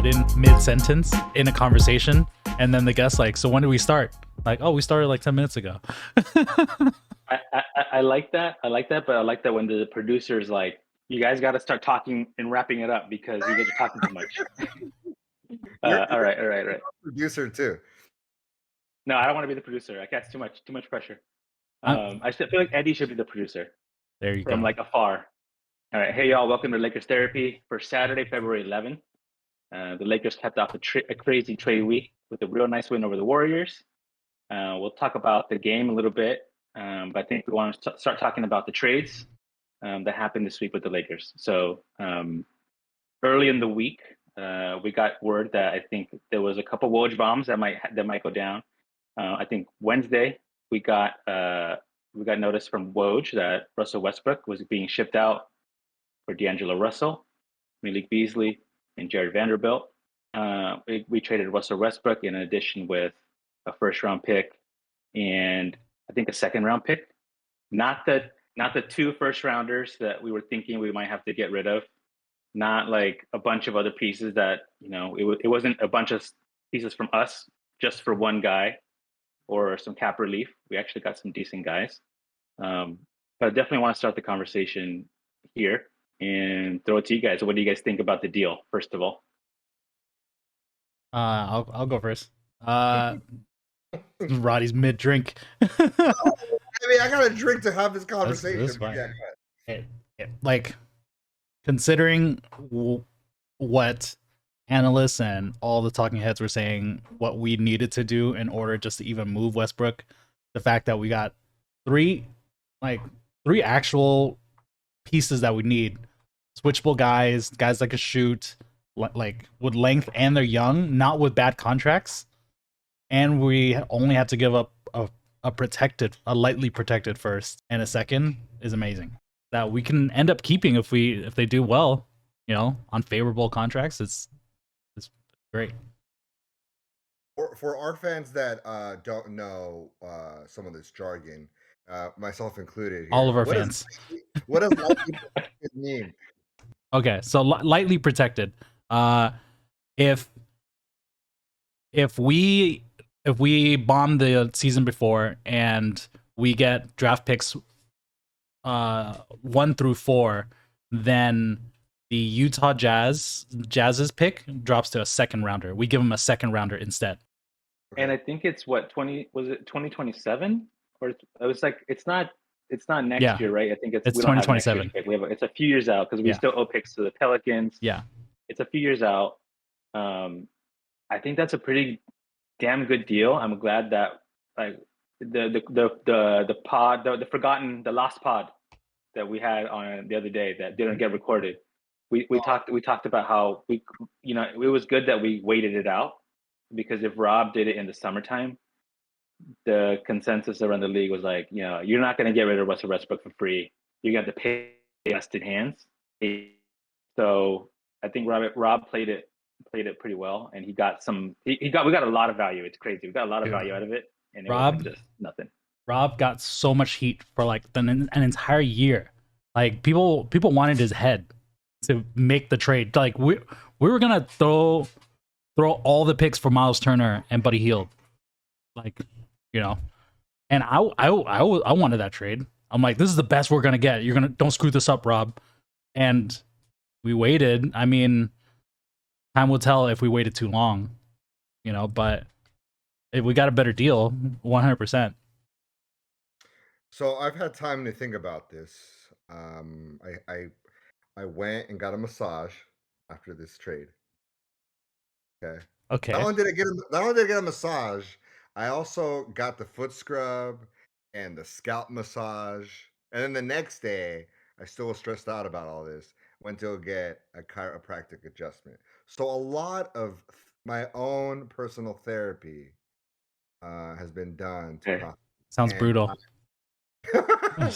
cut in mid-sentence in a conversation, and then the guest like, so when did we start? Like, oh, we started like 10 minutes ago. I like that. I like that, but I like that when the producer's like, you guys got to start talking and wrapping it up because you guys are talking too much. All right. Producer too. No, I don't want to be the producer. That's too much pressure. I'm- I feel like Eddie should be the producer there you from go. like afar. All right, hey y'all, welcome to Lakers Therapy for Saturday, February 11th. The Lakers kept off a crazy trade week with a real nice win over the Warriors. We'll talk about the game a little bit, but I think we want to start talking about the trades that happened this week with the Lakers. So early in the week, we got word that I think there was a couple Woj bombs that might go down. I think Wednesday we got notice from Woj that Russell Westbrook was being shipped out for D'Angelo Russell, Malik Beasley, and Jared Vanderbilt. We traded Russell Westbrook in addition with a first-round pick and I think a second-round pick. Not the two first-rounders that we were thinking we might have to get rid of. Not like a bunch of other pieces that it wasn't a bunch of pieces from us just for one guy or some cap relief. We actually got some decent guys. But I definitely want to start the conversation here and throw it to you guys. What do you guys think about the deal, first of all? I'll go first. Roddy's mid-drink. I mean, I got a drink to have this conversation. That's fine. Like, considering what analysts and all the talking heads were saying, what we needed to do in order just to even move Westbrook, the fact that we got three actual pieces that we need, switchable guys that could shoot, like with length, and they're young, not with bad contracts, and we only have to give up a lightly protected first and a second is amazing. That we can end up keeping if they do well, on favorable contracts. It's great. For our fans that don't know some of this jargon, myself included, all of our fans, what does lightly protected mean? Okay, so lightly protected. If we bomb the season before and we get draft picks 1 through 4, then the Utah Jazz's pick drops to a second rounder. We give them a second rounder instead. And I think it's was it 2027? Or it was like it's not next year, right? I think it's 2027. It's a few years out because we still owe picks to the Pelicans. Yeah, it's a few years out. I think that's a pretty damn good deal. I'm glad that like the pod, the last pod that we had on the other day that didn't get recorded. We talked about how it was good that we waited it out, because if Rob did it in the summertime, the consensus around the league was like, you're not going to get rid of Russell Westbrook for free. You're going to have to pay vested hands. So I think Rob played it pretty well, and we got a lot of value. It's crazy. We got a lot of value out of it, and it wasn't just nothing. Rob got so much heat for like an entire year. Like people wanted his head to make the trade. Like we were gonna throw all the picks for Miles Turner and Buddy Hield, like and I wanted that trade. I'm like, this is the best we're gonna get. Don't screw this up, Rob. And we waited. I mean, time will tell if we waited too long, but we got a better deal, 100%. So I've had time to think about this. I went and got a massage after this trade. Okay. Not only did I get a massage, I also got the foot scrub and the scalp massage. And then the next day, I still was stressed out about all this. Went to get a chiropractic adjustment. So a lot of my own personal therapy has been done. Sounds brutal. I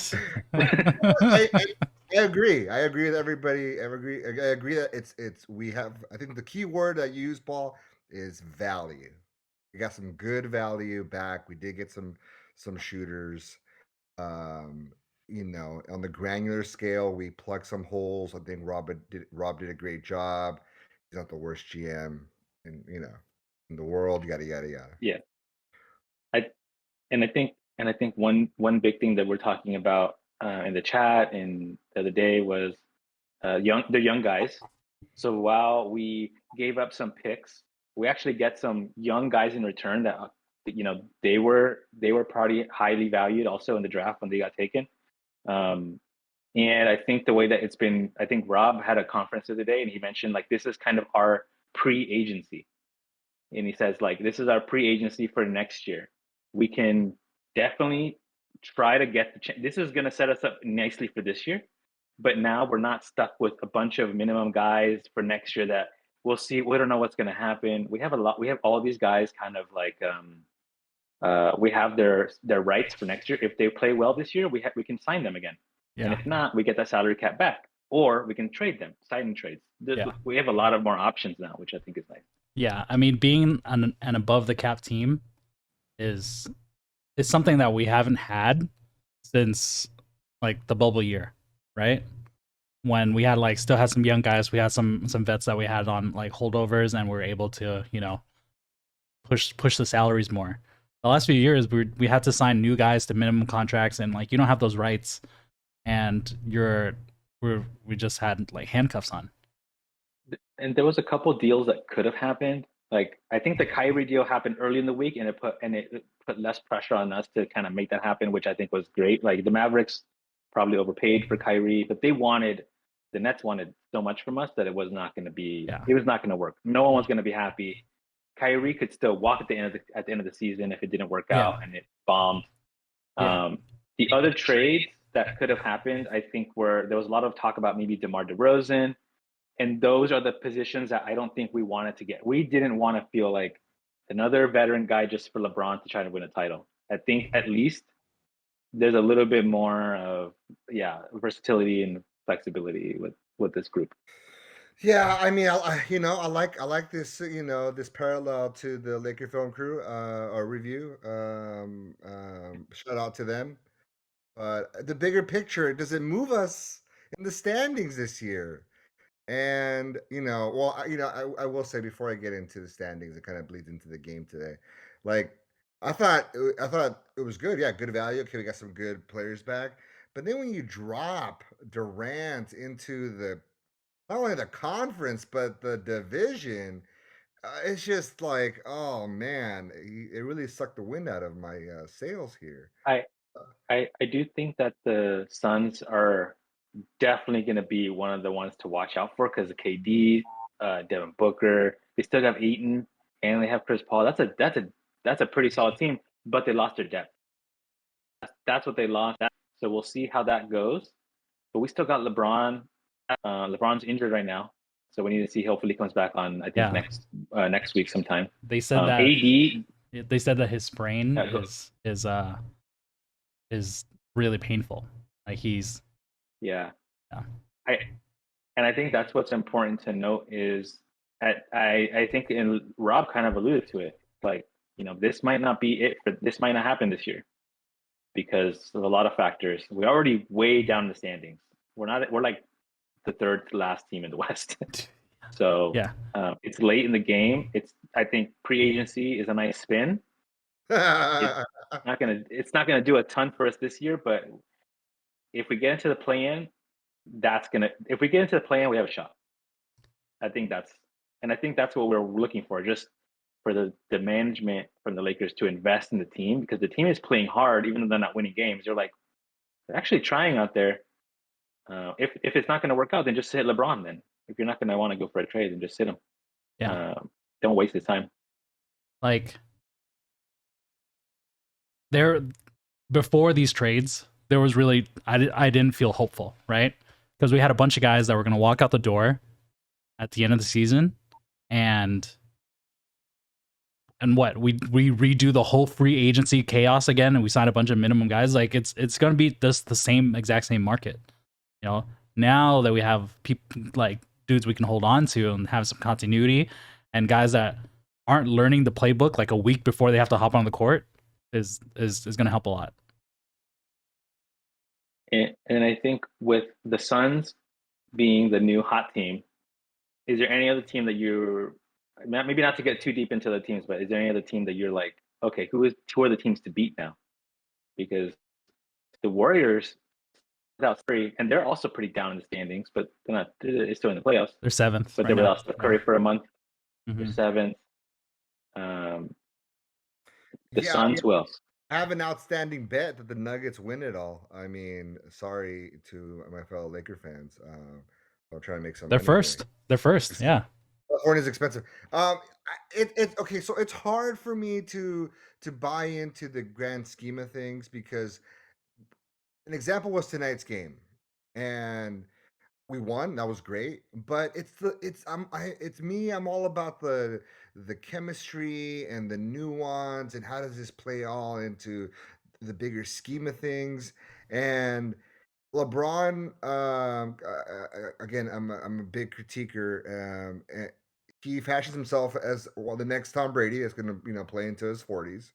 agree. I agree with everybody. I agree that we have. I think the key word I use, Paul, is value. We got some good value back. We did get some shooters. On the granular scale, we plugged some holes. I think Rob did a great job. he's not the worst GM in in the world. Yada yada yada. Yeah. I and I think one big thing that we're talking about in the chat and the other day was the young guys. So while we gave up some picks, we actually get some young guys in return that they were probably highly valued also in the draft when they got taken. And I think the way that it's been, I think Rob had a conference the other day and he mentioned like this is kind of our pre-agency. And he says like this is our pre-agency for next year. We can definitely try to get this is going to set us up nicely for this year, but now we're not stuck with a bunch of minimum guys for next year that we'll see. We don't know what's going to happen. We have all these guys kind of like we have their rights for next year. If they play well this year, we can sign them again. And if not, we get that salary cap back, or we can trade them, signing trades. We have a lot of more options now, which I think is nice. Yeah, I mean, being an above the cap team is something that we haven't had since like the bubble year, right? When we had like still had some young guys, we had some vets that we had on like holdovers, and we were able to push the salaries more. The last few years, we had to sign new guys to minimum contracts, and like you don't have those rights, and we just had like handcuffs on. And there was a couple deals that could have happened. Like I think the Kyrie deal happened early in the week, and it put less pressure on us to kind of make that happen, which I think was great. Like the Mavericks probably overpaid for Kyrie, but the Nets wanted so much from us that it was not going to be. Yeah. It was not going to work. No one was going to be happy. Kyrie could still walk at the end of the season if it didn't work out and it bombed. Yeah. The other trades that could have happened, I think, there was a lot of talk about maybe DeMar DeRozan. And those are the positions that I don't think we wanted to get. We didn't want to feel like another veteran guy just for LeBron to try to win a title. I think at least there's a little bit more of versatility and flexibility with this group. Yeah, I mean, I like this, this parallel to the Laker Film Crew or review. Shout out to them. But the bigger picture, does it move us in the standings this year? And I will say before I get into the standings, it kind of bleeds into the game today. Like I thought it was good. Yeah, good value. Okay, we got some good players back. But then when you drop Durant into not only the conference but the division, it's just like, oh man, it really sucked the wind out of my sails here. I do think that the Suns are definitely going to be one of the ones to watch out for because of KD, Devin Booker. They still have Ayton and they have Chris Paul. That's a pretty solid team, but they lost their depth. That's what they lost. So we'll see how that goes. But we still got LeBron. LeBron's injured right now, so we need to see. Hopefully, he comes back on. I think next week sometime. They said that AD. They said that his sprain is really painful. Like he's yeah. I think that's what's important to note is I think Rob kind of alluded to it. Like this might not be it. This might not happen this year because of a lot of factors. We're already way down in the standings. We're like the third to last team in the West. So it's late in the game. I think pre-agency is a nice spin. It's not gonna do a ton for us this year, but if we get into the play-in, if we get into the play-in, we have a shot. I think that's what we're looking for, just for the management from the Lakers to invest in the team because the team is playing hard, even though they're not winning games. They're actually trying out there. If it's not going to work out, then just sit LeBron. Then if you're not going to want to go for a trade, then just sit him. Yeah. Don't waste his time. Like before these trades, there was really I didn't feel hopeful, right? Because we had a bunch of guys that were going to walk out the door at the end of the season, and what we redo the whole free agency chaos again, and we sign a bunch of minimum guys. Like it's going to be the exact same market. Now that we have people like dudes we can hold on to and have some continuity, and guys that aren't learning the playbook like a week before they have to hop on the court is going to help a lot. And I think with the Suns being the new hot team, Is there any other team that you're maybe not to get too deep into the teams, but is there any other team that you're like, okay, who are the teams to beat now? Because the Warriors without Curry, and they're also pretty down in the standings, but they're still in the playoffs. They're seventh But right they're now. without Steph Curry for a month. They're Mhm. seventh. The Yeah, I mean, Suns, who else? I have an outstanding bet that the Nuggets win it all. I mean, sorry to my fellow Laker fans. I'm trying to make some They're money here. first. They're first. Yeah. California's expensive. It okay. So it's hard for me to buy into the grand scheme of things because an example was tonight's game, and we won. That was great. But it's me. I'm all about the chemistry and the nuance and how does this play all into the bigger scheme of things. And LeBron, again, I'm a big critiquer. He fashions himself as well the next Tom Brady is going to play into his 40s.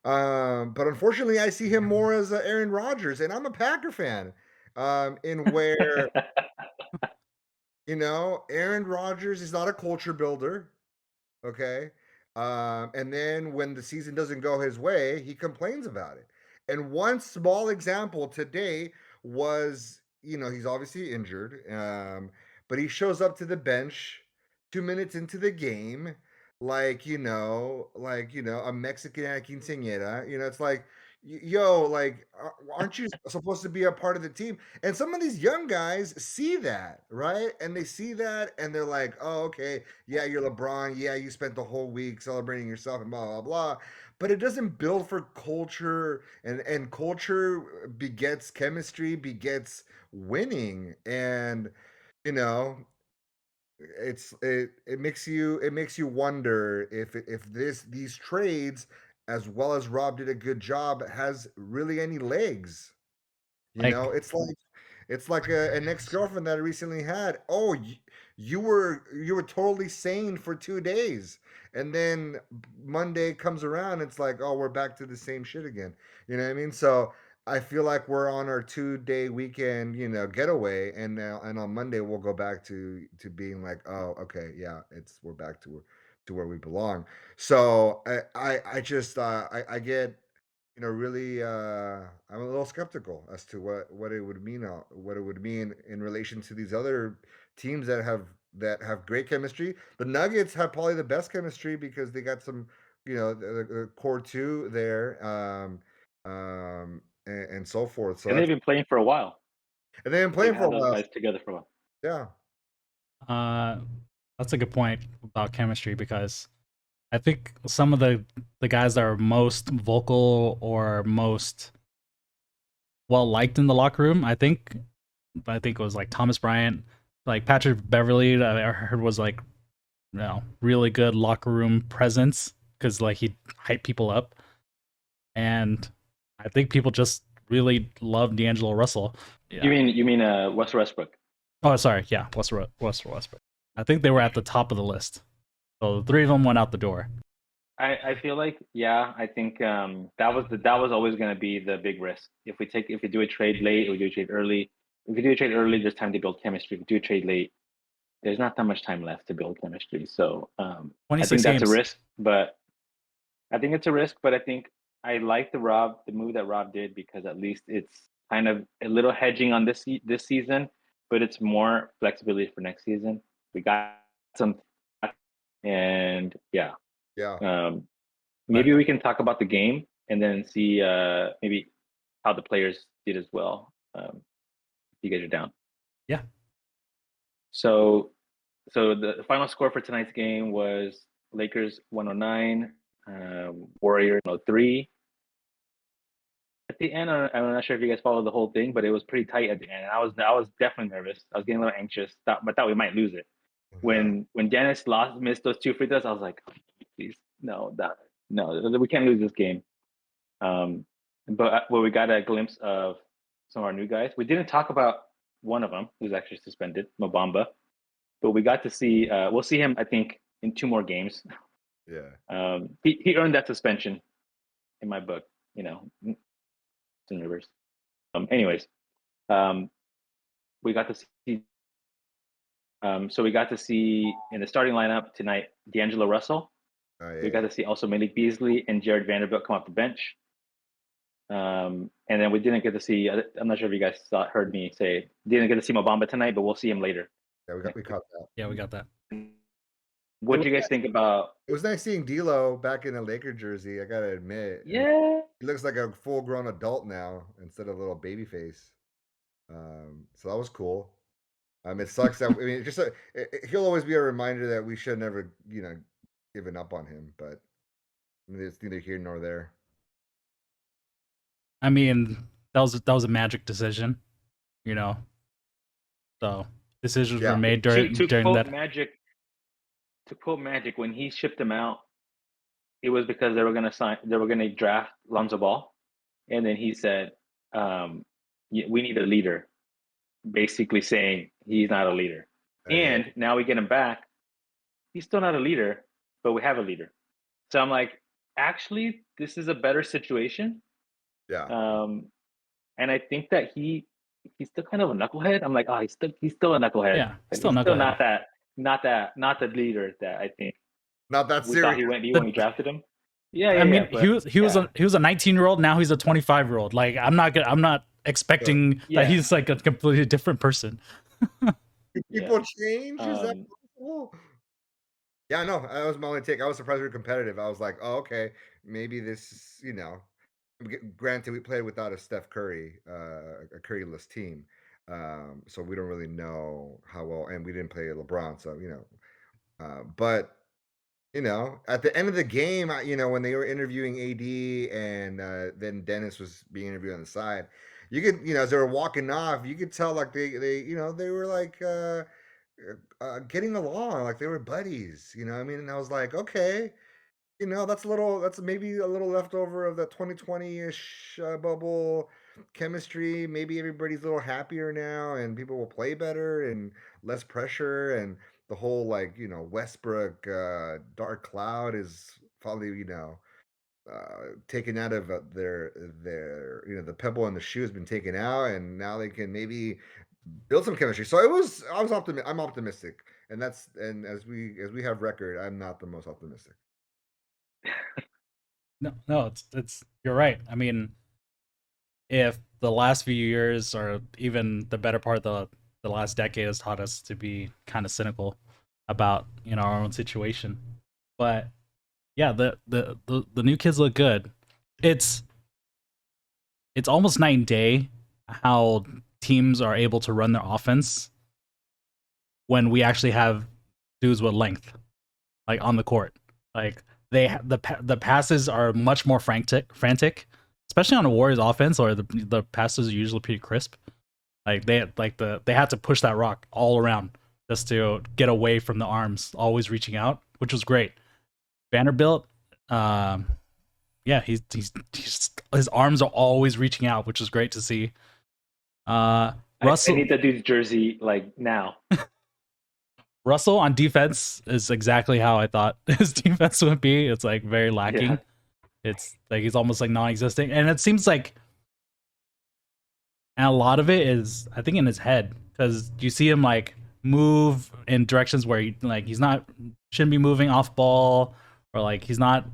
But unfortunately, I see him more as Aaron Rodgers, and I'm a Packer fan. In where Aaron Rodgers is not a culture builder. Okay. And then when the season doesn't go his way, he complains about it. And one small example today was, he's obviously injured, but he shows up to the bench 2 minutes into the game, a Mexican quinceañera. It's like, yo, like, aren't you supposed to be a part of the team? And some of these young guys see that, right? And they see that and they're like, oh, okay, yeah, you're LeBron. Yeah, you spent the whole week celebrating yourself and blah blah blah. But it doesn't build for culture, and culture begets chemistry, begets winning, and you know it makes you wonder if these trades, as well as Rob did a good job, has really any legs. Like It's like an ex-girlfriend that I recently had. Oh, you were totally sane for 2 days, and then Monday comes around. It's like, oh, we're back to the same shit again. You know what I mean? So I feel like we're on our 2-day weekend, getaway, and now and on Monday we'll go back to being like, oh, okay, yeah, we're back to where we belong. So I just I get really I'm a little skeptical as to what it would mean what it would mean in relation to these other teams that have great chemistry. The Nuggets have probably the best chemistry because they got some, the core two there, and so forth. So And they've that's been playing for a while. and they've been They've playing for a had those while. guys together for a while. Yeah. uh that's a good point about chemistry because I think some of the guys that are most vocal or most well liked in the locker room, I think it was like Thomas Bryant, like Patrick Beverly. I heard was like, really good locker room presence because like he hyped people up, and I think people just really love D'Angelo Russell. Yeah. You mean Russell Westbrook? Oh, sorry. Yeah, Russell Westbrook. I think they were at the top of the list. So the three of them went out the door. I feel like, yeah, I think that was always going to be the big risk. If we do a trade late, or we do a trade early. If we do a trade early, there's time to build chemistry. If we do a trade late, there's not that much time left to build chemistry. So I 26 think that's games. a risk, but I think it's a risk. But I think I like the move that Rob did because at least it's kind of a little hedging on this season, but it's more flexibility for next season. We got some, and yeah. Yeah. Maybe we can talk about the game and then see maybe how the players did as well. If you guys are down. Yeah. So the final score for tonight's game was Lakers 109, Warriors 103. At the end, I'm not sure if you guys followed the whole thing, but it was pretty tight at the end. And I was definitely nervous. I was getting a little anxious. Thought we might lose it. When Dennis missed those two free throws, I was like, please, no, we can't lose this game. But we got a glimpse of some of our new guys. We didn't talk about one of them who's actually suspended, Mobamba, but we got to see. We'll see him, I think, in 2 more games. Yeah. He earned that suspension in my book. In reverse. Anyways, we got to see So we got to see in the starting lineup tonight, D'Angelo Russell. We got to see also Malik Beasley and Jared Vanderbilt come off the bench. And then we didn't get to see. I'm not sure if you guys heard me say didn't get to see Mobamba tonight, but we'll see him later. Yeah, we caught that. Yeah, we got that. What do you guys think about? It was nice seeing D'Lo back in a Laker jersey. I gotta admit. Yeah, He looks like a full-grown adult now instead of a little baby face. So that was cool. It sucks that I mean, he'll always be a reminder that we should never, given up on him. But I mean, it's neither here nor there. I mean, that was a Magic decision, So decisions were made during that. To quote Magic, when he shipped him out, it was because they were gonna draft Lonzo Ball, and then he said, "We need a leader," basically saying he's not a leader. And now we get him back. He's still not a leader, but we have a leader. So I'm like, actually, this is a better situation. Yeah. And I think that he's still kind of a knucklehead. I'm like, he's still a knucklehead. Yeah, still not the leader that I think. Not that we serious. thought he went when we drafted him. Yeah, I mean, he was a 19-year-old. Now he's a 25-year-old. Like I'm not expecting that he's like a completely different person. People change. Is that possible? Yeah, no, that was my only take. I was surprised we were competitive. I was like, oh, okay, maybe this, granted, we played without a Steph Curry, a Curry-less team. So we don't really know how well, and we didn't play LeBron. So, but, at the end of the game, when they were interviewing AD and then Dennis was being interviewed on the side, you could, as they were walking off, you could tell like they were like, getting along, like they were buddies, what I mean? And I was like, okay, that's maybe a little leftover of the 2020-ish bubble chemistry. Maybe everybody's a little happier now and people will play better and less pressure, and the whole Westbrook dark cloud is probably taken out of their the pebble in the shoe has been taken out, and now they can maybe build some chemistry. So I'm optimistic, and as we have record, I'm not the most optimistic. No, it's you're right. I mean, if the last few years or even the better part of the last decade has taught us to be kind of cynical about our own situation, but yeah, the new kids look good. It's almost night and day how teams are able to run their offense when we actually have dudes with length, like on the court. Like the passes are much more frantic, especially on the Warriors offense, or the passes are usually pretty crisp. Like they had to push that rock all around just to get away from the arms, always reaching out, which was great. Vanderbilt, he's his arms are always reaching out, which is great to see. Russell, I need that dude's jersey like now. Russell on defense is exactly how I thought his defense would be. It's like very lacking. Yeah. It's like he's almost like non-existent, and it seems like, and a lot of it is I think in his head, because you see him like move in directions where he's not shouldn't be moving off ball, or like he's not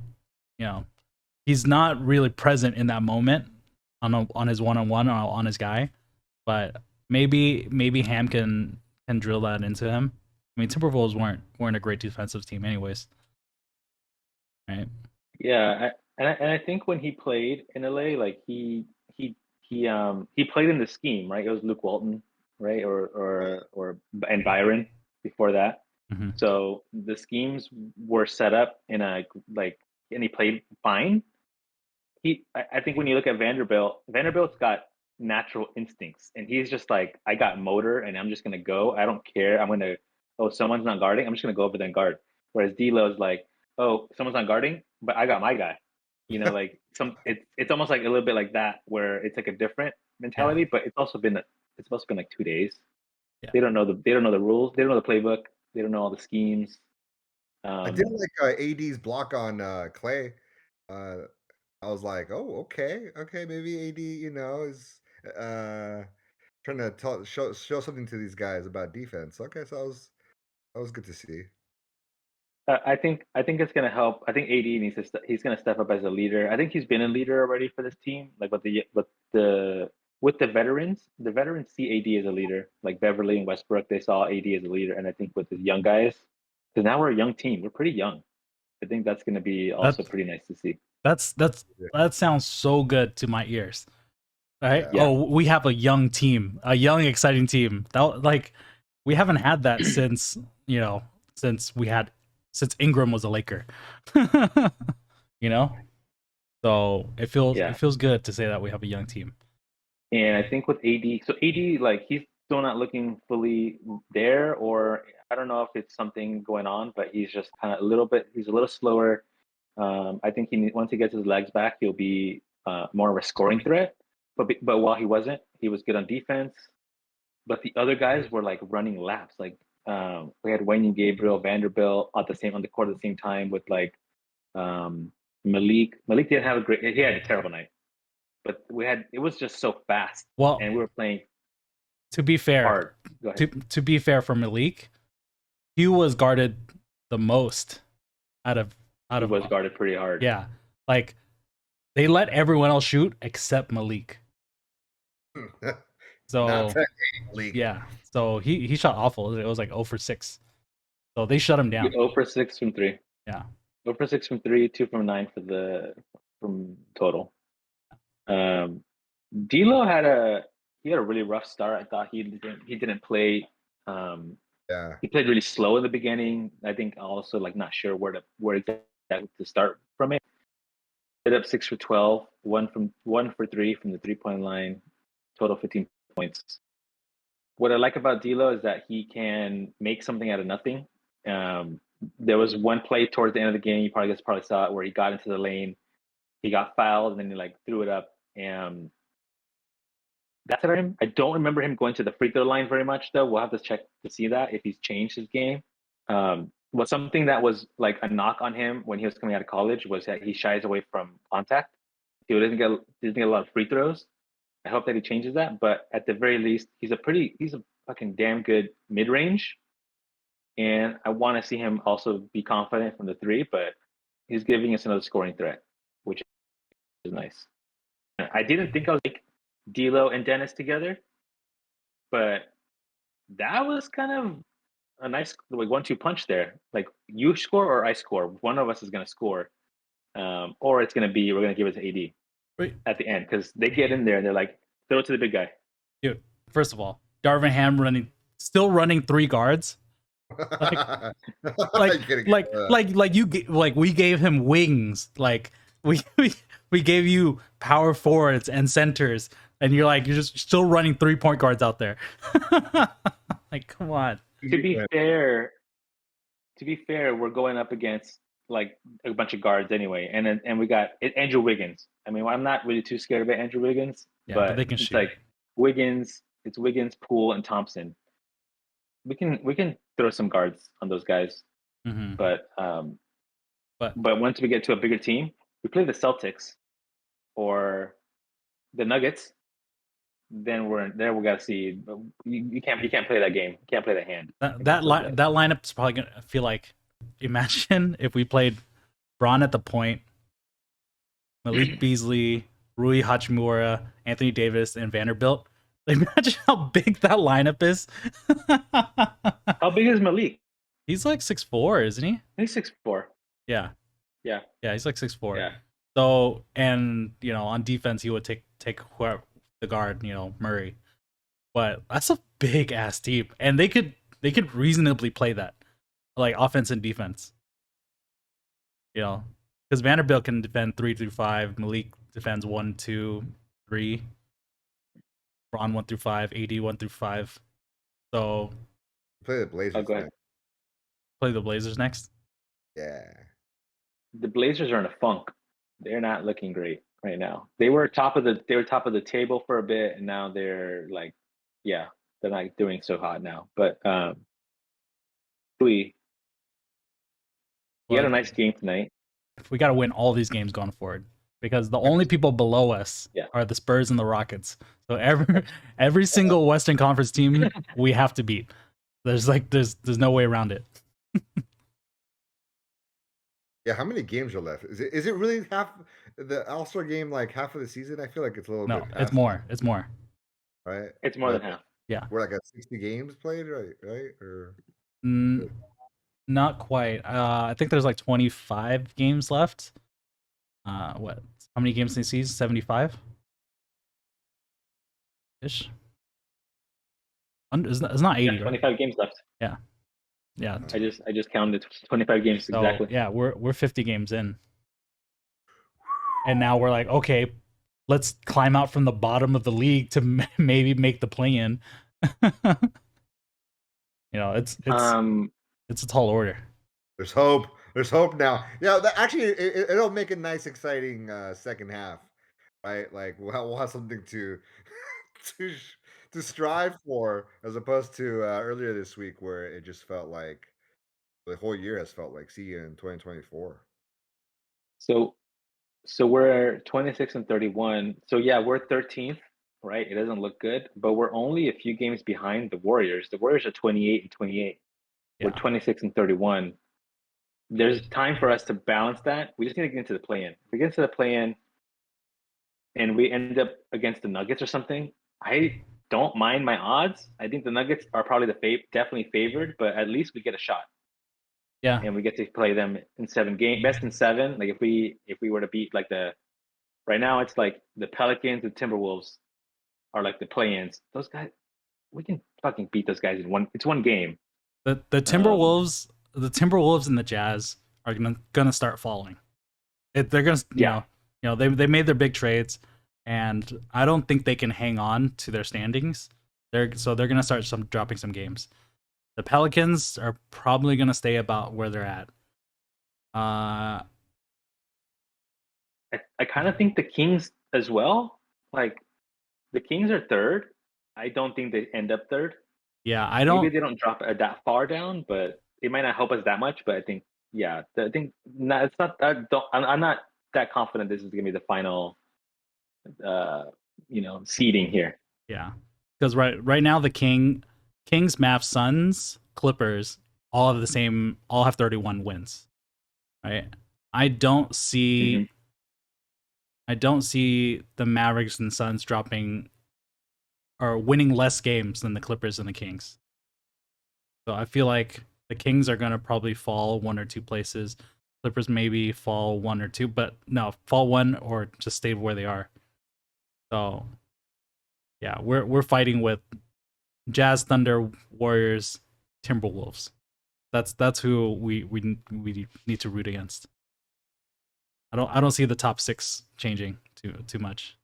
he's not really present in that moment on his one-on-one or on his guy. But maybe Ham can drill that into him. I mean, Timberwolves weren't a great defensive team anyways, right? Yeah, I think when he played in LA, like he played in the scheme, right? It was Luke Walton, right, and Byron before that. Mm-hmm. So the schemes were set up and he played fine. I think when you look at Vanderbilt's got natural instincts, and he's just like, I got motor, and I'm just gonna go. I don't care. Someone's not guarding, I'm just gonna go over there and guard. Whereas D'Lo's like, oh, someone's not guarding, but I got my guy. Like it's almost like a little bit like that, where it's like a different mentality, but it's also been like 2 days. Yeah. They don't know the rules. They don't know the playbook. They don't know all the schemes. I did like AD's block on Clay. I was like, oh, okay, maybe AD, is trying to show something to these guys about defense. Okay, so That was good to see. I think it's gonna help. I think AD needs to. He's gonna step up as a leader. I think he's been a leader already for this team. Like with the veterans, the veterans see AD as a leader. Like Beverly and Westbrook, they saw AD as a leader, and I think with the young guys, because now we're a young team, we're pretty young. I think that's gonna be also That's pretty nice to see. Yeah. that sounds so good to my ears. Right? Yeah. Oh, we have a young team, a young, exciting team. That like we haven't had that since since Ingram was a Laker. you know, so it Yeah. feels good to say that we have a young team. And I think with AD, so AD, like he's still not looking fully there, or I don't know if it's something going on, but he's just kind of a little bit, he's a little slower. I think once he gets his legs back, he'll be more of a scoring threat. But while he wasn't, he was good on defense. But the other guys were like running laps. Like we had Wayne and Gabriel, Vanderbilt on the court at the same time with like Malik. Malik didn't have a great. He had a terrible night, but it was just so fast, Well, and we were playing to be fair, hard. Go ahead. to be fair for Malik, he was guarded the most out of He was guarded pretty hard. yeah, like they let everyone else shoot except Malik. So Not that league. yeah, so he shot awful. It was like 0 for 6. So they shut him down. 0 for 6 from 3. Yeah. 0 for 6 from 3, 2 from 9 from total. D'Lo had a really rough start. I thought he didn't play. Yeah. He played really slow in the beginning. I think also like not sure where exactly to start from it. Hit up 6 for 12, 1 for 3 from the 3-point line, total 15 points. What I like about D'Lo is that he can make something out of nothing. There was one play towards the end of the game, you probably saw it, where he got into the lane, he got fouled, and then he like threw it up. And that's about him. I don't remember him going to the free throw line very much, though. We'll have to check to see that if he's changed his game. Was something that was like a knock on him when he was coming out of college was that he shies away from contact. He doesn't get a lot of free throws. I hope that he changes that. But at the very least, he's a fucking damn good mid range. And I want to see him also be confident from the 3, but he's giving us another scoring threat, which is nice. I didn't think I was like D'Lo and Dennis together, but that was kind of a nice like 1-2 punch there. Like you score or I score, one of us is going to score, or we're going to give it to AD Wait. at the end because they get in there and they're like throw it to the big guy. Dude, first of all, Darvin Ham still running 3 guards. Like we gave him wings. Like we gave you power forwards and centers, and you're just still running 3-point guards out there. Like, come on. To be fair, we're going up against like a bunch of guards anyway, and we got Andrew Wiggins. I mean, I'm not really too scared about Andrew Wiggins, but they can it's shoot. like Wiggins, Poole, and Thompson. We can throw some guards on those guys, Mm-hmm. but once we get to a bigger team, we play the Celtics or the Nuggets. Then we're there. We got to see. You can't play that game. You can't play that hand. That lineup is probably gonna feel like. Imagine if we played Braun at the point, Malik Beasley, Rui Hachimura, Anthony Davis, and Vanderbilt. Imagine how big that lineup is. How big is Malik? He's like 6'4", isn't he? He's 6'4". Yeah. Yeah. Yeah, he's like 6'4". Yeah. So, and on defense he would take the guard, Murray. But that's a big ass team, and they could reasonably play that, like offense and defense. Because Vanderbilt can defend 3 through 5, Malik defends 1, 2, 3. Braun 1 through 5, AD 1 through 5. So play the Blazers. Oh, go ahead. Play the Blazers next. Yeah. The Blazers are in a funk. They're not looking great right now. They were top of the table for a bit, and now they're like, they're not doing so hot now. But he had a nice game tonight. We got to win all these games going forward, because the only people below us are the Spurs and the Rockets. So every single Western Conference team we have to beat. There's no way around it. Yeah, how many games are left? Is it really half the All-Star game, like half of the season? I feel like it's a little No, bit it's past more. It's more. that, right? It's more than half. Yeah. We're like at 60 games played, right? Or Mm, not quite. I think there's like 25 games left. What? How many games in the season? 75 ish. It's not 80, Yeah, right? 25 games left. Yeah. Yeah. I just counted 25 games So exactly. yeah, we're 50 games in, and now we're like, okay, let's climb out from the bottom of the league to maybe make the play-in. It's a tall order. there's hope. There's hope now. Yeah, actually, it'll make a nice, exciting second half, right? Like we'll have something to to to strive for, as opposed to earlier this week where it just felt like the whole year has felt like see you in 2024. So we're 26 and 31. So yeah, we're 13th, right? It doesn't look good, but we're only a few games behind the Warriors. The Warriors are 28 and 28. We're Yeah. 26 and 31. There's time for us to balance that. We just need to get into the play-in. If we get into the play-in and we end up against the Nuggets or something, I don't mind my odds. I think the Nuggets are probably definitely favored, but at least we get a shot. Yeah. And we get to play them in 7 games, best in 7. Like if we were to beat like right now it's like the Pelicans and Timberwolves are like the play-ins. Those guys, we can fucking beat those guys in one. It's one game. The Timberwolves, and the Jazz are gonna start falling. They're gonna, they made their big trades, and I don't think they can hang on to their standings. They're gonna start dropping some games. The Pelicans are probably gonna stay about where they're at. I kind of think the Kings as well. Like the Kings are third. I don't think they end up third. Yeah, I don't. Maybe they don't drop that far down, but it might not help us that much. But I think, yeah, I think it's not. I'm not that confident this is gonna be the final, seeding here. Yeah, because right now the Kings, Mavs, Suns, Clippers all have 31 wins. Right. I don't see. Mm-hmm. I don't see the Mavericks and Suns dropping or winning less games than the Clippers and the Kings. So I feel like the Kings are gonna probably fall 1 or 2 places. Clippers maybe fall 1 or 2, but no, fall 1 or just stay where they are. So yeah, we're fighting with Jazz, Thunder, Warriors, Timberwolves. That's who we need to root against. I don't see the top 6 changing too much.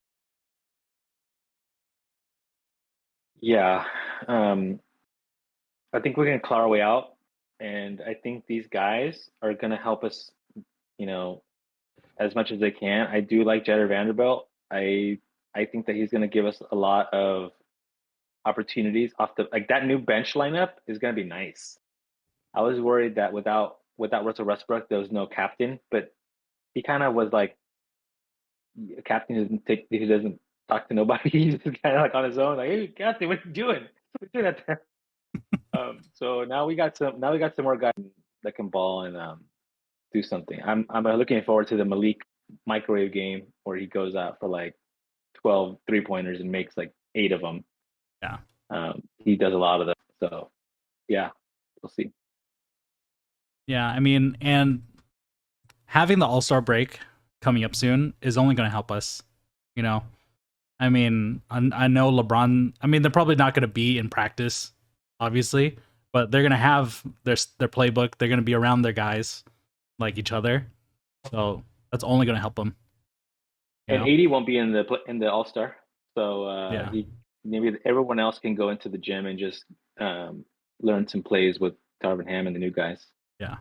Yeah, I think we're gonna claw our way out, and I think these guys are gonna help us, as much as they can. I do like Jeder Vanderbilt. I think that he's gonna give us a lot of opportunities off that new bench lineup is gonna be nice. I was worried that without Russell Westbrook, there was no captain, but he kind of was like a captain he doesn't talk to nobody. He's just kind of like on his own, like, hey, captain, what you doing? What you doing out there? So now we got some more guys that can ball and do something. I'm looking forward to the Malik microwave game where he goes out for like 12 3-pointers and makes like 8 of them. Yeah. He does a lot of them. So yeah, we'll see. Yeah, I mean, and having the All-Star break coming up soon is only going to help us, I mean, I know LeBron, I mean, they're probably not going to be in practice, obviously, but they're going to have their playbook. They're going to be around their guys like each other. So that's only going to help them. And 80 won't be in the All-Star. So maybe everyone else can go into the gym and just learn some plays with Darvin Ham and the new guys. Yeah.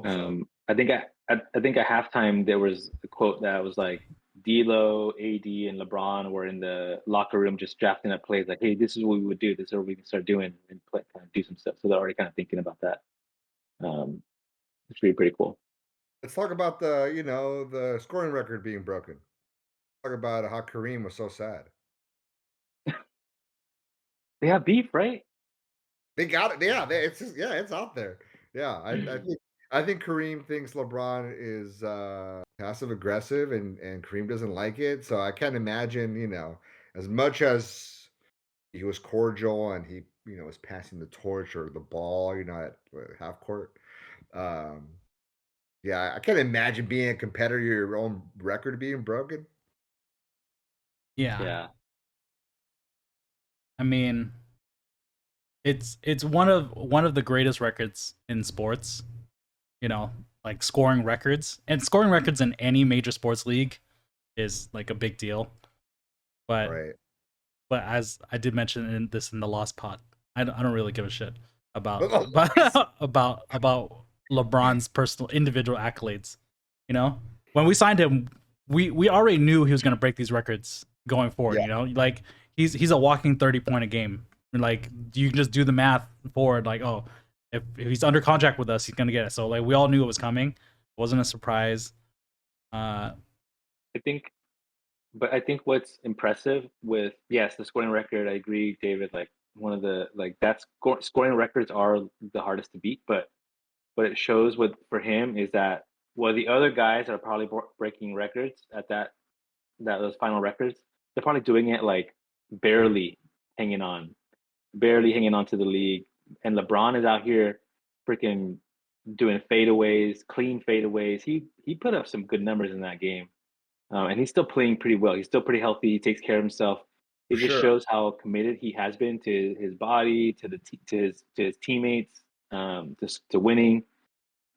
I think at halftime there was a quote that was like D'Lo, AD, and LeBron were in the locker room just drafting up plays like, hey, this is what we would do. This is what we can start doing and kind of do some stuff. So they're already kind of thinking about that. It's pretty cool. Let's talk about the scoring record being broken. Talk about how Kareem was so sad. They have beef, right? They got it. Yeah, it's just, yeah, it's out there. Yeah, I think Kareem thinks LeBron is passive aggressive, and Kareem doesn't like it. So I can't imagine, as much as he was cordial and he, was passing the torch or the ball, at half court. Um, yeah, I can't imagine being a competitor, your own record being broken. Yeah. Yeah. I mean, it's one of the greatest records in sports. Like scoring records, and scoring records in any major sports league is like a big deal. But Right. but as I did mention in the Lost Pot, I don't really give a shit about But about LeBron's personal individual accolades. When we signed him, we already knew he was going to break these records going forward. Yeah. Like he's a walking 30 point a game. And like you can just do the math forward. Like, oh, if he's under contract with us, he's going to get it. So like we all knew it was coming. It wasn't a surprise. I think, but I think what's impressive with, yes, the scoring record, I agree, David. Like one of the scoring records are the hardest to beat, but what it shows with for him is that the other guys are probably breaking records at those final records, they're probably doing it like barely hanging on, barely hanging on to the league. And LeBron is out here freaking doing fadeaways, clean fadeaways. He put up some good numbers in that game, and he's still playing pretty well. He's still pretty healthy. He takes care of himself. For It just sure. shows how committed he has been to his body, to his teammates, to winning.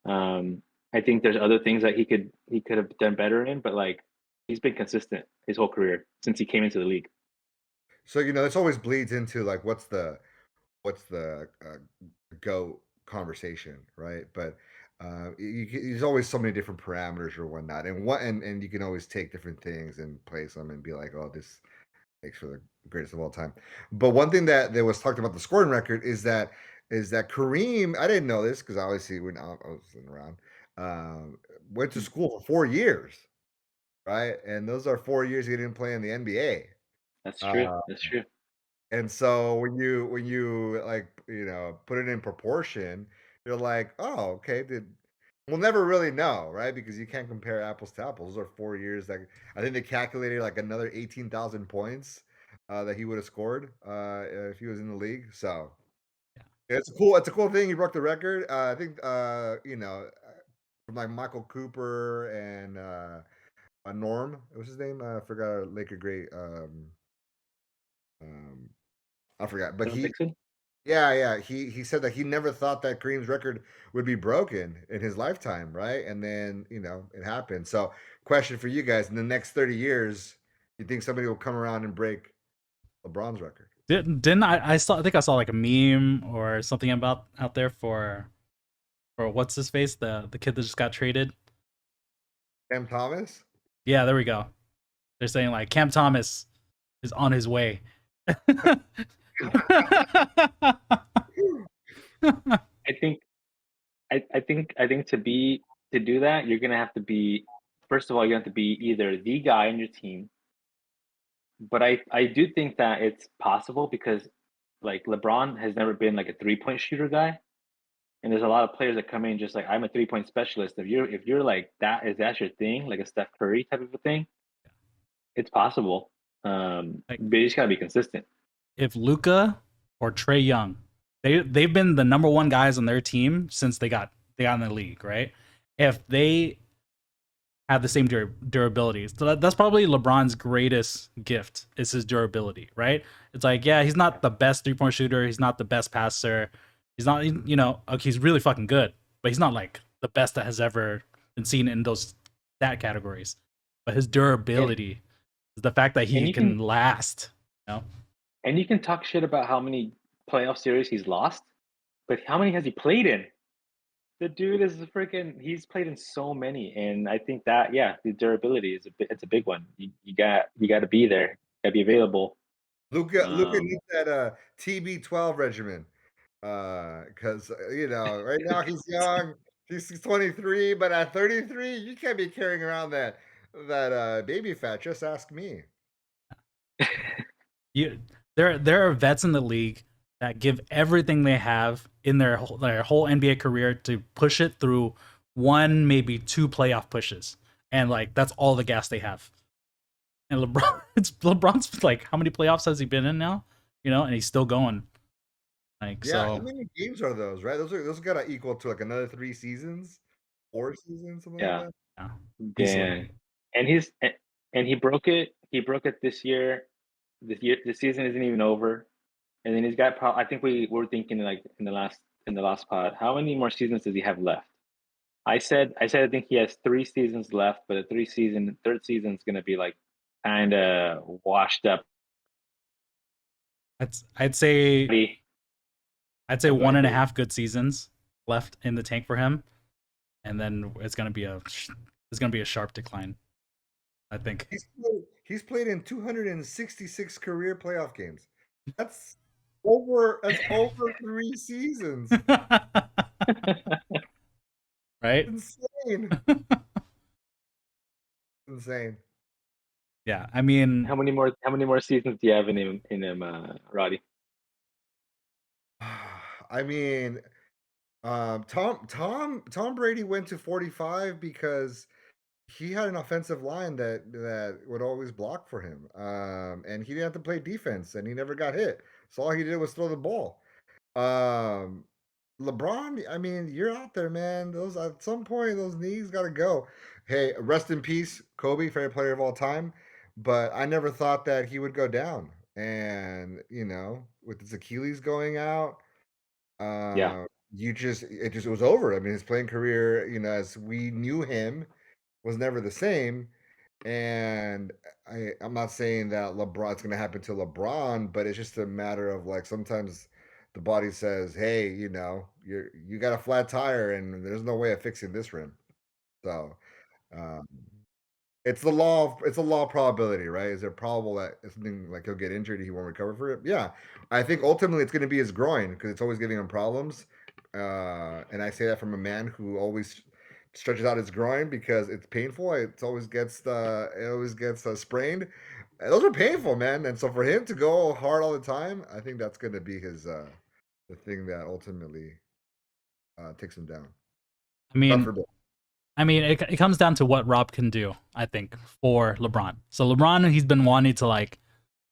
Um, I think there's other things that he could have done better in, but like he's been consistent his whole career since he came into the league. So this always bleeds into like what's the go conversation, right? But there's always so many different parameters or whatnot, and you can always take different things and place them and be like, oh, this makes for the greatest of all time. But one thing that was talked about the scoring record is that Kareem. I didn't know this because obviously when I wasn't around, went to school for 4 years, right? And those are 4 years he didn't play in the NBA. That's true. Uh, That's true. and so when you like, put it in proportion, you're like, "Oh, okay, we'll never really know, right? Because you can't compare apples to apples. Those are 4 years that I think they calculated like another 18,000 points, that he would have scored, if he was in the league. So, yeah, it's a cool thing. He broke the record. I think, from like Michael Cooper and, Norm, what was his name? I forgot, our Laker great, um, I forgot, but Norm Dixon. yeah, yeah. He said that he never thought that Kareem's record would be broken in his lifetime, right? And then, it happened. So, question for you guys, in the next 30 years, you think somebody will come around and break LeBron's record? didn't I think I saw like a meme or something about out there for what's his face, the kid that just got traded. Cam Thomas? Yeah, there we go. They're saying like Cam Thomas is on his way. I think I think to do that, you're gonna have to be, first of all, you have to be either the guy on your team, but I do think that it's possible because like LeBron has never been like a 3 point shooter guy. And there's a lot of players that come in just like I'm a 3 point specialist. If you're like that, is that your thing, like a Steph Curry type of a thing? It's possible. Like But you just gotta be consistent. if Luca or Trey Young, they've been the number one guys on their team since they got in the league, right? If they have the same durability, so that's probably LeBron's greatest gift is his durability, right? It's like, yeah, he's not the best 3 point shooter, he's not the best passer, he's not, okay, he's really fucking good, but he's not like the best that has ever been seen in those stat categories. But his And durability is the fact that and he you can can last. You know? and you can talk shit about how many playoff series he's lost, but how many has he played in? The dude is he's played in so many, and I think that, yeah, the durability is it's a big one. You got to be there, got to be available. Luca Um, needs that TB12 regimen. Because right now he's young, he's 23, but at 33, you can't be carrying around that baby fat. Just ask me. You there are vets in the league that give everything they have in their whole NBA career to push it through one, maybe two playoff pushes, and like that's all the gas they have. And LeBron's like, how many playoffs has he been in now? You know, and he's still going. Like, Yeah, how so many games are those? Right, those gotta equal to like another 3 seasons, 4 seasons, something like Yeah, that. yeah, easily. Dan, and he broke it. He broke it this year. The season isn't even over, and then he's got. I think we were thinking like in the last pod. How many more seasons does he have left? I said I think he has 3 seasons left, but third season is gonna be like kind of washed up. I'd say I one and a agree. half good seasons left in the tank for him, and then it's gonna be a sharp decline. I think. He's played in 266 career playoff games. That's that's over 3 seasons. Right? Insane. Insane. Yeah, I mean, How many more seasons do you have in him, Roddy? I mean, Tom Brady went to 45 because he had an offensive line that would always block for him. And he didn't have to play defense and he never got hit. So all he did was throw the ball. Um, LeBron, I mean, you're out there, man. Those at some point, those knees got to go. Hey, rest in peace, Kobe, favorite player of all time. But I never thought that he would go down. And with his Achilles going out, Yeah, it was over. I mean, his playing career, as we knew him, was never the same. And I'm not saying that it's going to happen to LeBron, but it's just a matter of like sometimes the body says, "Hey, you got a flat tire, and there's no way of fixing this rim." So um, it's a law of probability, right? Is it probable that if something like he'll get injured, he won't recover for it? Yeah, I think ultimately it's going to be his groin because it's always giving him problems. And I say that from a man who always stretches out his groin because it's painful. It always gets sprained. And those are painful, man. And so for him to go hard all the time, I think that's going to be his the thing that ultimately takes him down. I God mean, forbid. it comes down to what Rob can do. I think for LeBron. So LeBron, he's been wanting to like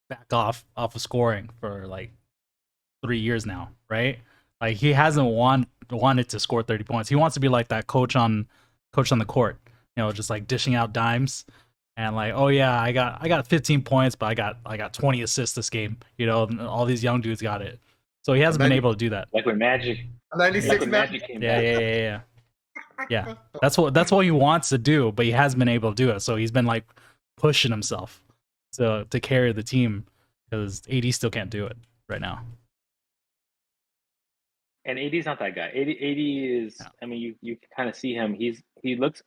back off of scoring for like 3 years now, right? Like he hasn't wanted to score 30 points. He wants to be like that coach on the court, just like dishing out dimes and like, oh yeah, I got 15 points, but I got 20 assists this game. All these young dudes got it. So he hasn't been able to do that. like when Magic, like 96 when man. Magic came Yeah, back. yeah. That's what he wants to do, but he hasn't been able to do it. So he's been like pushing himself to carry the team because AD still can't do it right now. And AD's not that guy. AD is. Yeah. I mean, you can kind of see him. He looks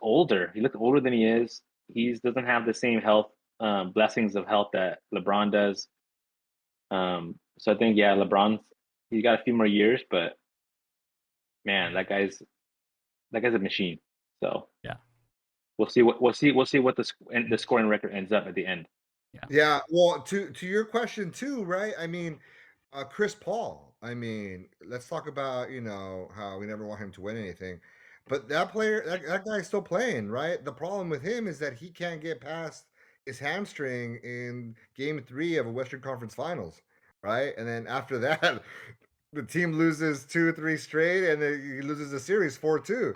older. He looks older than he is. He doesn't have the same health blessings of health that LeBron does. So I think he's got a few more years, but man, that guy's a machine. So Yeah. we'll see what the scoring record ends up at the end. Yeah, well, to your question too, right? I mean, Chris Paul. I mean, let's talk about how we never want him to win anything, but that guy's still playing, right? The problem with him is that he can't get past his hamstring in Game 3 of a Western Conference Finals, right? And then after that, the team loses 2 or 3 straight, and then he loses the series 4-2.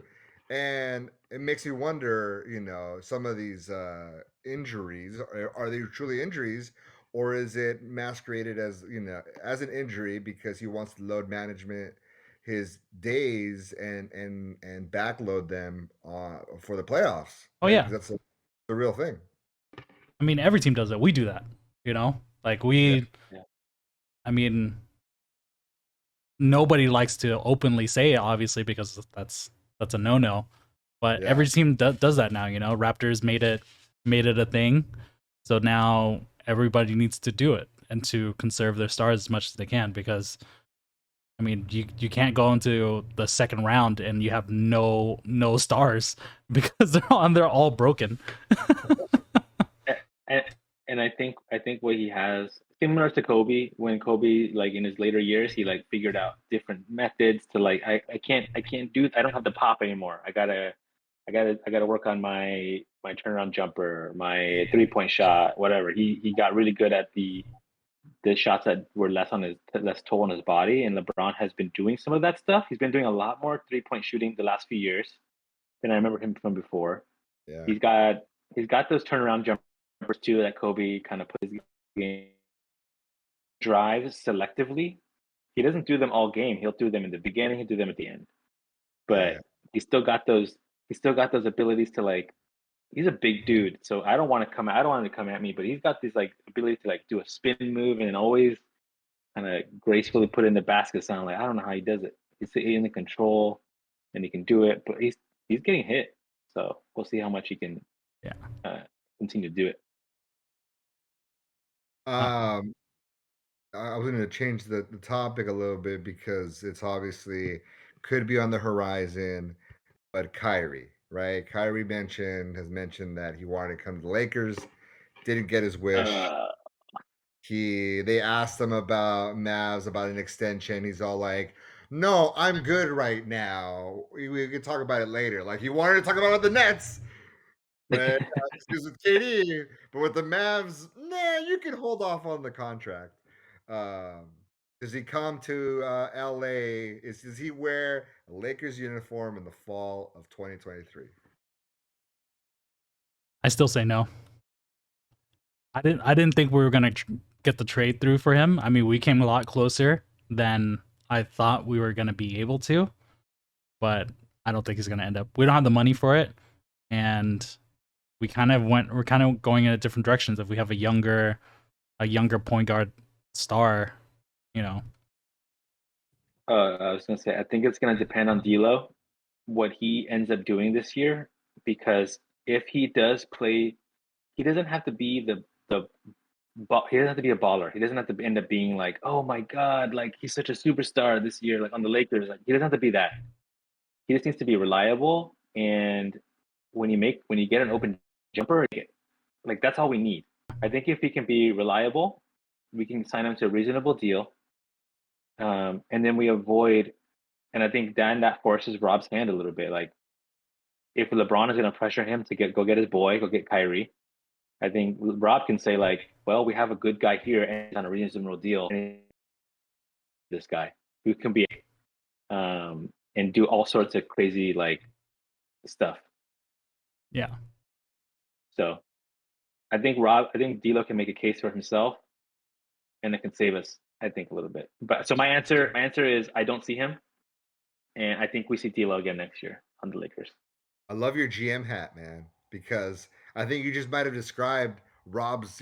And it makes me wonder, some of these injuries are they truly injuries, or is it masqueraded as as an injury because he wants to load management his days and backload them for the playoffs? Oh Right? yeah. Because that's the real thing. I mean, every team does it. We do that, like we. Yeah. I mean, nobody likes to openly say it, obviously, because that's a no. But Yeah. every team does that now. Raptors made it a thing, so now everybody needs to do it and to conserve their stars as much as they can because. I mean, you can't go into the second round and you have no stars because they're all broken. And I think what he has, similar to Kobe, when Kobe, like in his later years, he like figured out different methods to like I don't have the pop anymore. I gotta work on my turnaround jumper, my 3-point shot, whatever. He got really good at the shots that were less toll on his body, and LeBron has been doing some of that stuff. He's been doing a lot more 3-point shooting the last few years than I remember him from before. Yeah. He's got those turnaround jumpers too that Kobe kind of put his game drives selectively. He doesn't do them all game. He'll do them in the beginning. He'll do them at the end. Yeah. But he's still got those. He's still got those abilities to like. He's a big dude, so I don't want to come. I don't want him to come at me. But he's got this like ability to like do a spin move and always kind of gracefully put it in the basket. Sound like I don't know how he does it. He's in the control, and he can do it. But he's getting hit. So we'll see how much he can continue to do it. I was going to change the topic a little bit because it's obviously could be on the horizon, but Kyrie, right? Kyrie has mentioned that he wanted to come to the Lakers, didn't get his wish. They asked him about Mavs, about an extension. He's all like, "No, I'm good right now. We can talk about it later." Like he wanted to talk about the Nets, right? Because with KD, but with the Mavs, nah, you can hold off on the contract. Does he come to LA? Does he wear a Lakers uniform in the fall of 2023? I still say no. I didn't think we were gonna get the trade through for him. I mean, we came a lot closer than I thought we were gonna be able to, but I don't think he's gonna end up. We don't have the money for it, and we're kind of going in different directions. If we have a younger point guard star, you know. I was gonna say I think it's gonna depend on D'Lo, what he ends up doing this year, because if he does play, he doesn't have to be he doesn't have to be a baller. He doesn't have to end up being like, oh my god, like he's such a superstar this year, like on the Lakers. Like he doesn't have to be that. He just needs to be reliable, and when you get an open jumper, like that's all we need. I think if he can be reliable, we can sign him to a reasonable deal, and then we avoid. And I think then that forces Rob's hand a little bit. Like if LeBron is going to pressure him to go get his boy, go get Kyrie, I think Rob can say like, well, we have a good guy here and he's on a reasonable deal. This guy who can be and do all sorts of crazy like stuff. Yeah. So I think D'Lo can make a case for himself, and it can save us, I think, a little bit. But so my answer is I don't see him, and I think we see D'Lo again next year on the Lakers. I love your GM hat, man, because I think you just might have described Rob's,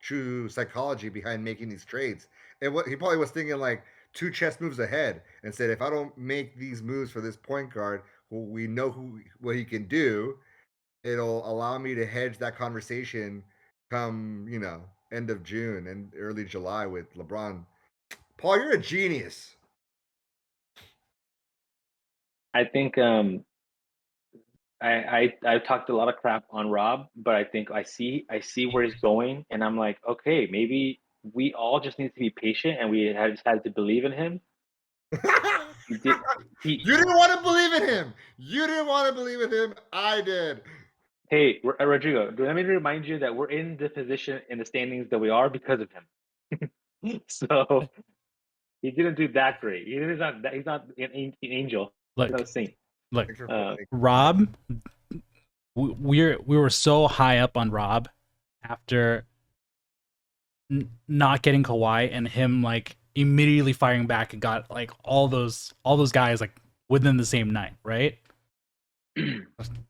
true psychology behind making these trades. And what he probably was thinking like 2 chess moves ahead and said, if I don't make these moves for this point guard, who we know what he can do, it'll allow me to hedge that conversation come, end of June and early July with LeBron. Paul, you're a genius. I think I've talked a lot of crap on Rob, but I think I see where he's going, and I'm like, okay, maybe we all just need to be patient, and we just had to believe in him. You didn't want to believe in him. You didn't want to believe in him. I did. Hey, Rodrigo, let me remind you that we're in the position in the standings that we are because of him. So he didn't do that great. He's not an angel. Look, he's not a saint. Look, Rob, we were so high up on Rob after not getting Kawhi and him like immediately firing back and got like all those guys like within the same night, right?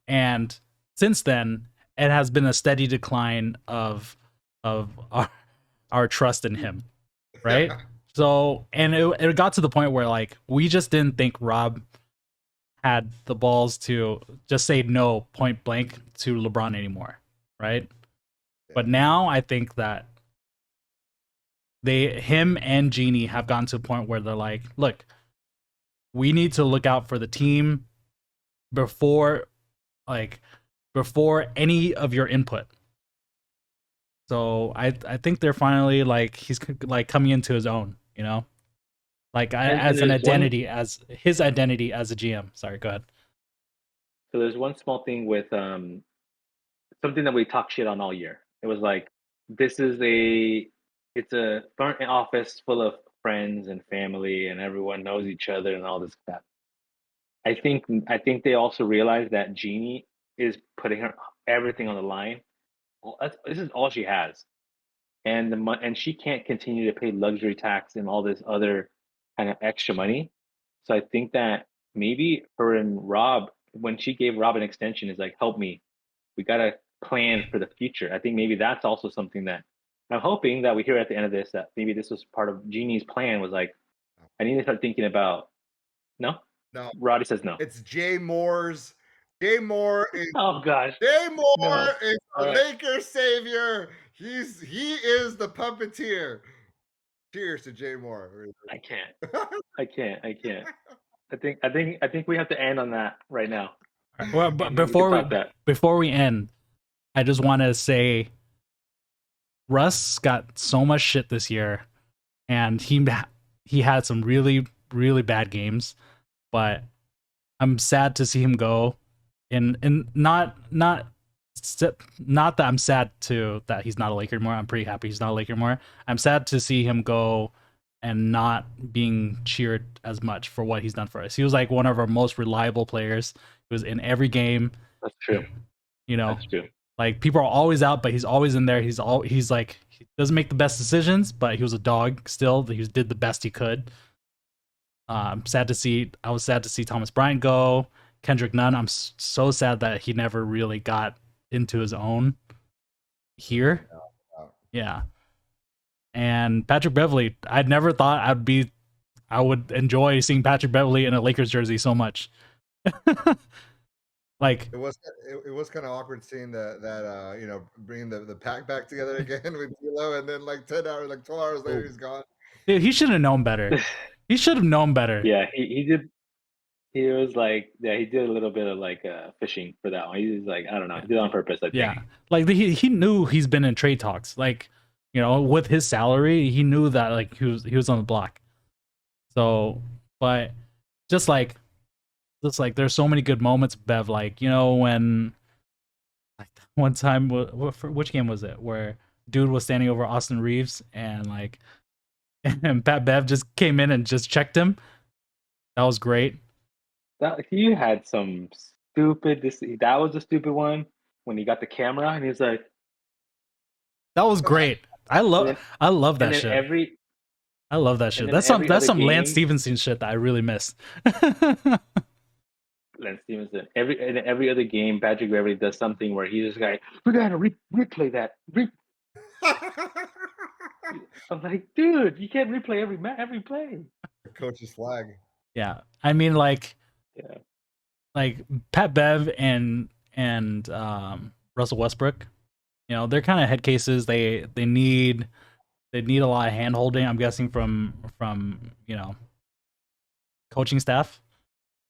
And since then, it has been a steady decline of our trust in him, right? So, and it got to the point where like we just didn't think Rob had the balls to just say no point blank to LeBron anymore, right? But now I think that him and Genie have gotten to a point where they're like, look, we need to look out for the team before any of your input. So I think they're finally like he's like coming into his own, you know, like And as an there's one identity, as his identity as a GM. Sorry, go ahead. so there's one small thing with something that we talked shit on all year. It was like this is a it's a burnt office full of friends and family and everyone knows each other and all this crap. I think they also realize that Jeannie is putting her everything on the line. Well, this is all she has, and and she can't continue to pay luxury tax and all this other kind of extra money. So I think that maybe her and Rob, when she gave Rob an extension, is like, help me. We gotta plan for the future. I think maybe that's also something that I'm hoping that we hear at the end of this that maybe this was part of Jeannie's plan was like, I need to start thinking about no? No, Roddy says no. it's Jay Moore's. Jay Moore is Oh gosh. Jay Moore No. is All the right. Lakers savior. He is the puppeteer. Cheers to Jay Moore. I can't. I can't. I can't. I think we have to end on that right now. Well, but And then we can talk that. before we end, I just want to say Russ got so much shit this year, and he had some really bad games, but I'm sad to see him go. And not that I'm sad to that he's not a Laker anymore. I'm pretty happy he's not a Laker anymore. I'm sad to see him go and not being cheered as much for what he's done for us. He was like one of our most reliable players. He was in every game. That's true. You know, That's true. like people are always out, but he's always in there. He's like he doesn't make the best decisions, but he was a dog still. He did the best he could. I was sad to see Thomas Bryant go. Kendrick Nunn. I'm so sad that he never really got into his own here. Yeah. And Patrick Beverley, I'd never thought I would enjoy seeing Patrick Beverley in a Lakers jersey so much. Like it was kind of awkward seeing that bringing the pack back together again with D'Lo, and then like 12 hours later he's gone. Dude, he should have known better. He should have known better. Yeah, he did. He was like, yeah, he did a little bit of like fishing for that one. He was like, I don't know, he did it on purpose. I think. Yeah, like he knew he's been in trade talks. Like, you know, with his salary, he knew that like he was on the block. So, but just like there's so many good moments, Bev. Like, you know, when like one time, which game was it? Where dude was standing over Austin Reeves and like, and Pat Bev just came in and just checked him. That was great. That he had some stupid. That was a stupid one when he got the camera and he's like, that was great. I love that and shit. I love that shit. That's some Lance Stevenson shit that I really miss. Lance Stevenson. Every other game, Patrick Beverley does something where he's just like, we gotta replay that. I'm like, dude, you can't replay every play. Coach's flag. Yeah, I mean, like, yeah, like Pat Bev and Russell Westbrook. You know, they're kind of head cases. They need a lot of hand holding. I'm guessing from you know, coaching staff,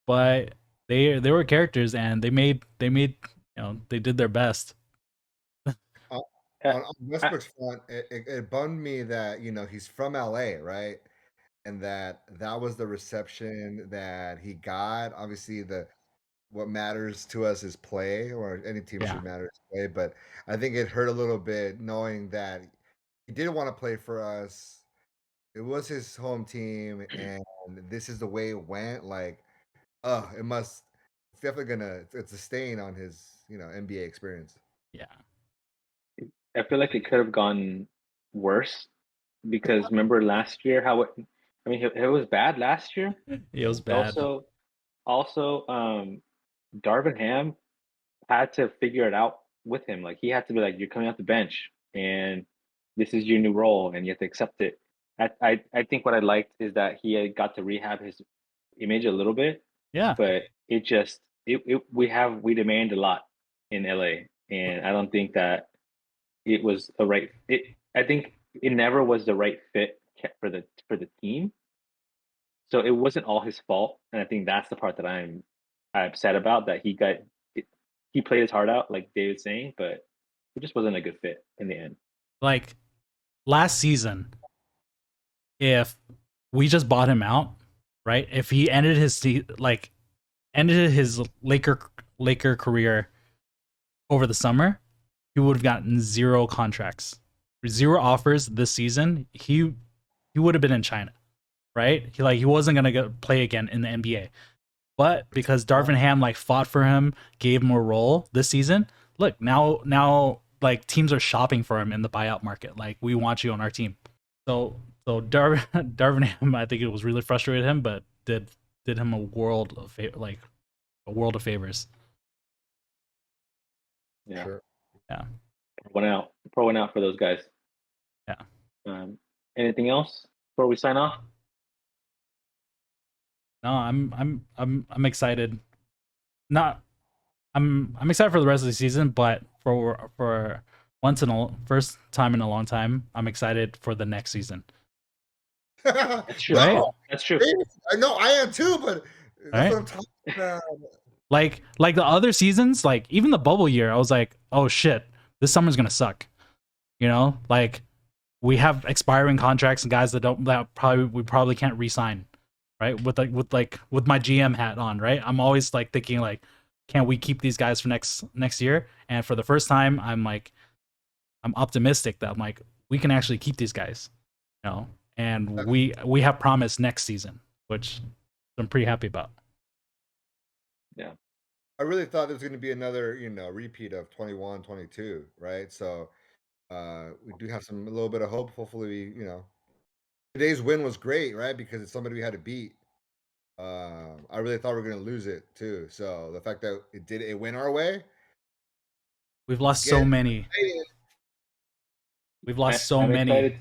but they were characters and they made you know, they did their best. On Westbrook's front, it bummed me that, you know, he's from LA, right? And that was the reception that he got. Obviously, what matters to us is play, or any team should matter is play. But I think it hurt a little bit knowing that he didn't want to play for us. It was his home team, and this is the way it went. Like, it's definitely it's a stain on his, you know, NBA experience. Yeah. I feel like it could have gone worse because remember last year how it was bad last year. It was bad. Also, Darvin Ham had to figure it out with him. Like he had to be like, you're coming off the bench and this is your new role and you have to accept it. I think what I liked is that he had got to rehab his image a little bit. Yeah. But we demand a lot in LA, and I don't think that it was the right. I think it never was the right fit for the team. So it wasn't all his fault, and I think that's the part that I'm upset about. That he played his heart out, like David's saying, but it just wasn't a good fit in the end. like last season, if we just bought him out, right? If he ended his Laker career over the summer, he would have gotten 0 contracts, 0 offers this season. He would have been in China, right? He wasn't gonna play again in the NBA. But because Darvin Ham like fought for him, gave him a role this season, look, now like teams are shopping for him in the buyout market. Like, we want you on our team. So Darvin Ham, I think it was really frustrated him, but did him a world of favors. Yeah. Sure. Yeah. Pour one out for those guys. Yeah. Anything else before we sign off? No, I'm excited. I'm excited for the rest of the season, but for first time in a long time, I'm excited for the next season. That's true. Right? That's true. I know I am too, but that's Right? what I'm talking about. Like the other seasons, like even the bubble year, I was like, oh shit, this summer's gonna suck. You know, like we have expiring contracts and guys that we probably can't re-sign, right? With my GM hat on, right? I'm always like thinking like, can we keep these guys for next year? And for the first time, I'm optimistic that I'm like, we can actually keep these guys, you know, and we have promise next season, which I'm pretty happy about. Yeah. I really thought there was going to be another, repeat of 21, 22, right? So we do have a little bit of hope. Hopefully, today's win was great, right? Because it's somebody we had to beat. I really thought we were going to lose it too. So the fact that it went our way. We've lost so many. We've lost so many.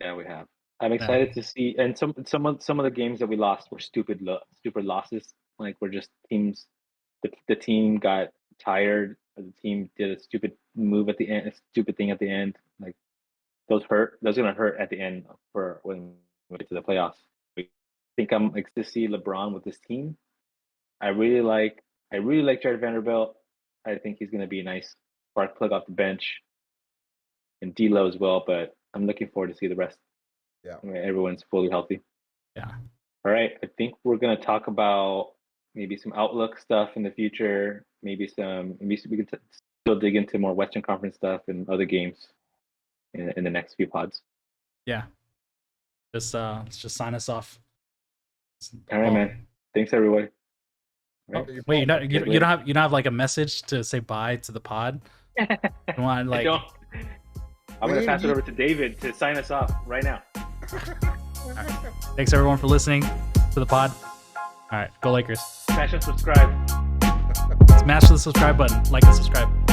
Yeah, we have. I'm excited to see, and some of the games that we lost were stupid losses. Like, we're just teams. The team got tired. The team did a stupid move at the end, a stupid thing at the end. Like, those hurt. Those are gonna hurt at the end for when we get to the playoffs. I think I'm excited to see LeBron with this team. I really like Jared Vanderbilt. I think he's gonna be a nice spark plug off the bench, and D'Lo as well. But I'm looking forward to see the rest. Yeah, everyone's fully healthy. Yeah. All right. I think we're gonna talk about maybe some outlook stuff in the future. Maybe we can still dig into more Western Conference stuff and other games in the next few pods. Yeah. Let's just sign us off. All right, man. Thanks, everybody. Right. Wait, you don't have like a message to say bye to the pod? You want like? I'm gonna pass it over to David to sign us off right now. Right. Thanks everyone for listening to the pod. All right, go Lakers. Smash and subscribe. Smash the subscribe button, like and subscribe.